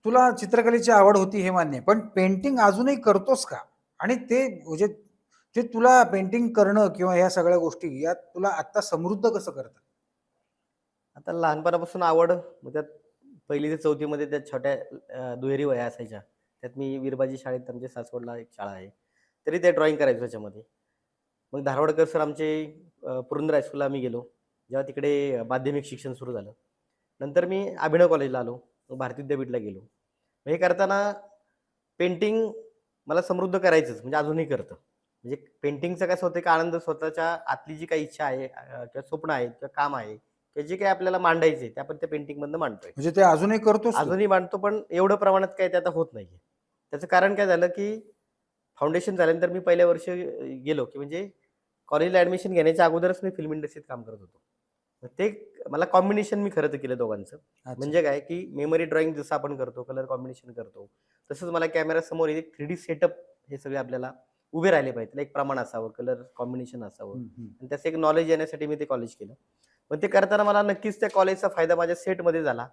तुला चित्रकलेची आवड होती हे मान्य आहे. पण पेंटिंग अजूनही करतोस का? आणि ते म्हणजे ते तुला पेंटिंग करणं किंवा ह्या सगळ्या गोष्टी यात तुला आत्ता समृद्ध कसं करतात? आता लहानपणापासून आवड मग त्यात 1ली ते 4थी मध्ये त्या छोट्या दुहेरी वह्या असायच्या. त्यात मी वीरबाजी शाळेत आमच्या सासवडला एक शाळा आहे. तरी ते ड्रॉइंग करायचो त्याच्यामध्ये. मग धारवाडकर सर आमचे पुरंदर हायस्कूलला आम्ही गेलो. जेव्हा तिकडे माध्यमिक शिक्षण सुरू झालं. नंतर मी अभिनव कॉलेजला आलो. मग भारती विद्यापीठला गेलो. मग हे करताना पेंटिंग मला समृद्ध करायचंच म्हणजे अजूनही करतं. म्हणजे पेंटिंगचं कसं होतं की आनंद स्वतःच्या आतली जी काही इच्छा आहे किंवा स्वप्न आहे किंवा काम आहे किंवा जे काही आपल्याला मांडायचे ते आपण त्या पेंटिंगमधनं मांडतोय. म्हणजे ते अजूनही करतोस तू? अजूनही मांडतो पण एवढं प्रमाणात काही ते आता होत नाहीये. त्याचं कारण काय झालं की फाउंडेशन झाल्यानंतर मी पहिल्या वर्षी गेलो की म्हणजे कॉलेजला ॲडमिशन घेण्याच्या अगोदरच मी फिल्म इंडस्ट्रीत काम करत होतो. तर ते मला कॉम्बिनेशन मी खरं तर केलं दोघांचं. अच्छा. म्हणजे काय की मेमरी ड्रॉइंग जसं आपण करतो, कलर कॉम्बिनेशन करतो. तसंच मला कॅमेरासमोर एक 3D सेटअप हे सगळे आपल्याला उभे राहिले पाहिजे. त्याला एक प्रमाण असावं, कलर कॉम्बिनेशन असावं हं, हं. आणि त्याचं एक नॉलेज येण्यासाठी मी ते कॉलेज केलं. पण ते करताना मला नक्कीच त्या कॉलेजचा फायदा माझ्या सेटमध्ये झाला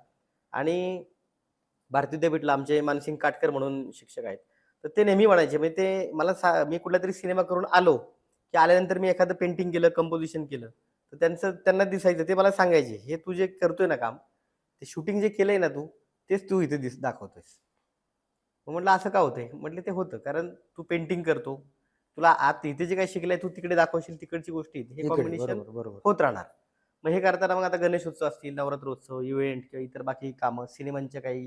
आणि भारती विद्यापीठला आमचे मानसिंग काटकर म्हणून शिक्षक आहेत. तर ते नेहमी म्हणायचे म्हणजे ते मला मी कुठलातरी सिनेमा करून आलो, की आल्यानंतर मी एखादं पेंटिंग केलं, कंपोझिशन केलं. तर त्यांना दिसायचं. ते मला सांगायचे, "हे तू जे करतोय ना काम, ते शूटिंग जे केलंय ना तू, तेच तू इथे दाखवतोयस." मग म्हटलं, "असं का होतंय?" म्हटले, "ते होतं कारण तू पेंटिंग करतो. तुला आत इथे जे काही शिकलंय तू तिकडे दाखवशील, तिकडची गोष्ट इथे. हे इकडे. कॉम्बिनेशन बरोबर, बरोबर. होत राहणार." मग हे करताना मग आता गणेशोत्सव असतील, नवरात्रोत्सव, इव्हेंट किंवा इतर बाकी कामं, सिनेमांच्या काही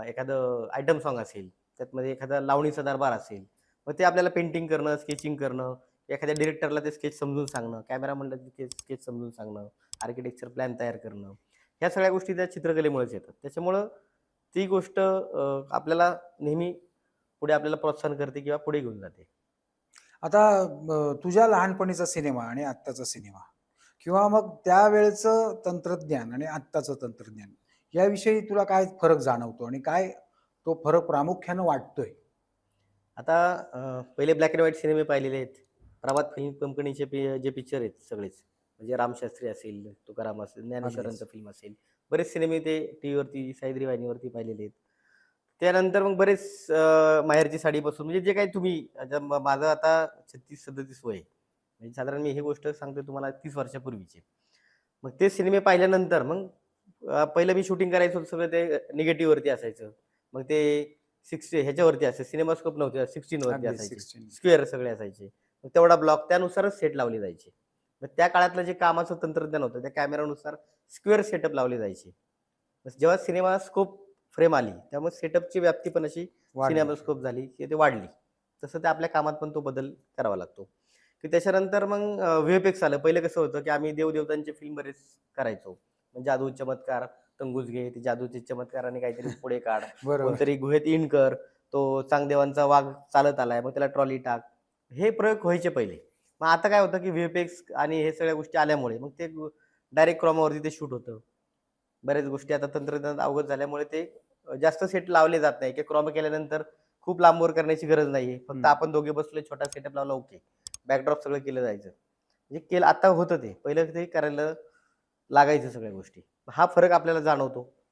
एखादं आयटम सॉन्ग असेल, त्यातमध्ये एखादा लावणीचा दरबार असेल, मग ते आपल्याला पेंटिंग करणं, स्केचिंग करणं, एखाद्या डिरेक्टरला ते स्केच समजून सांगणं, कॅमेरा म्हणलं की स्केच समजून सांगणं, आर्किटेक्चर प्लॅन तयार करणं, ह्या सगळ्या गोष्टी त्या चित्रकलेमुळेच येतात. त्याच्यामुळं ती गोष्ट आपल्याला नेहमी पुढे आपल्याला प्रोत्साहन करते किंवा पुढे घेऊन जाते. आता तुझ्या लहानपणीचा सिनेमा आणि आत्ताचा सिनेमा किंवा मग त्यावेळचं तंत्रज्ञान आणि आत्ताचं तंत्रज्ञान याविषयी तुला काय फरक जाणवतो आणि काय तो फरक प्रामुख्यानं वाटतोय? आता पहिले ब्लॅक एंड व्हाईट सिनेमे पाहिलेले आहेत. प्रभात फिल्म कंपनीचे जे पिक्चर आहेत सगळेच. म्हणजे रामशास्त्री असेल, तुकाराम असेल, अगदीच. ज्ञानेश्वरांचं फिल्म असेल. बरेच सिनेमे ते टीव्हीवरती, सह्याद्री वाहिनीवरती पाहिलेले आहेत. त्यानंतर मग बरेच माहेरची साडीपासून म्हणजे जे काही तुम्ही आता माझं आता 36-37 वय आहे. म्हणजे साधारण मी ही गोष्ट सांगतोय तुम्हाला 30 वर्षापूर्वीची. मग ते सिनेमे पाहिल्यानंतर मग पहिलं मी शूटिंग करायचो सगळं ते निगेटिव्हवरती असायचं. मग ते 60 ह्याच्यावरती असायचं सिनेमास्कोप नव्हते 16 वरती अगदीच असायचे. 16. स्क्वेअर सगळे असायचे. मग तेवढा ब्लॉक त्यानुसारच सेट लावले जायचे. मग त्या काळातलं जे कामाचं तंत्रज्ञान होतं त्या कॅमेरानुसार स्क्वेअर सेटअप लावले जायचे. जेव्हा सिनेमास्कोप फ्रेम आली, त्यामुळे सेटअपची व्याप्ती पण अशी वाढली. सिनेमास्कोप झाली की ते वाढली. तसं ते आपल्या कामात पण तो बदल करावा लागतो. की त्याच्यानंतर मग व्ही-एफ-एक्स आलं. पहिलं कसं होतं की आम्ही देव-देवतांचे फिल्म बरेच करायचो. म्हणजे जादू चमत्कार, टंगूज घे, ते जादूचे चमत्काराने काहीतरी पुढे काढ. बरोबर. कोणतरी गुहेत इन कर, तो चांगदेवांचा वाघ चालत आलाय, मग त्याला ट्रॉली टाक. हे प्रयोग व्हायचे पहिले. मग आता काय होतं की व्ही-एफ-एक्स आणि हे सगळ्या गोष्टी आल्यामुळे मग ते डायरेक्ट क्रोमावरती ते शूट होतं. बऱ्याच गोष्टी आता तंत्रज्ञान अवगत झाल्यामुळे ते जास्त सेट लावले जात नाही किंवा क्रॉमा केल्यानंतर खूप लांबवर करण्याची गरज नाहीये. फक्त हं. आपण दोघे बसलोय, छोटा सेटअप लावला, ओके. बॅकड्रॉप सगळं केलं जायचं. म्हणजे केलं आता होतं ते. पहिलं ते करायला लागायचं सगळ्या गोष्टी. हा फरक आपल्याला जाणवतो.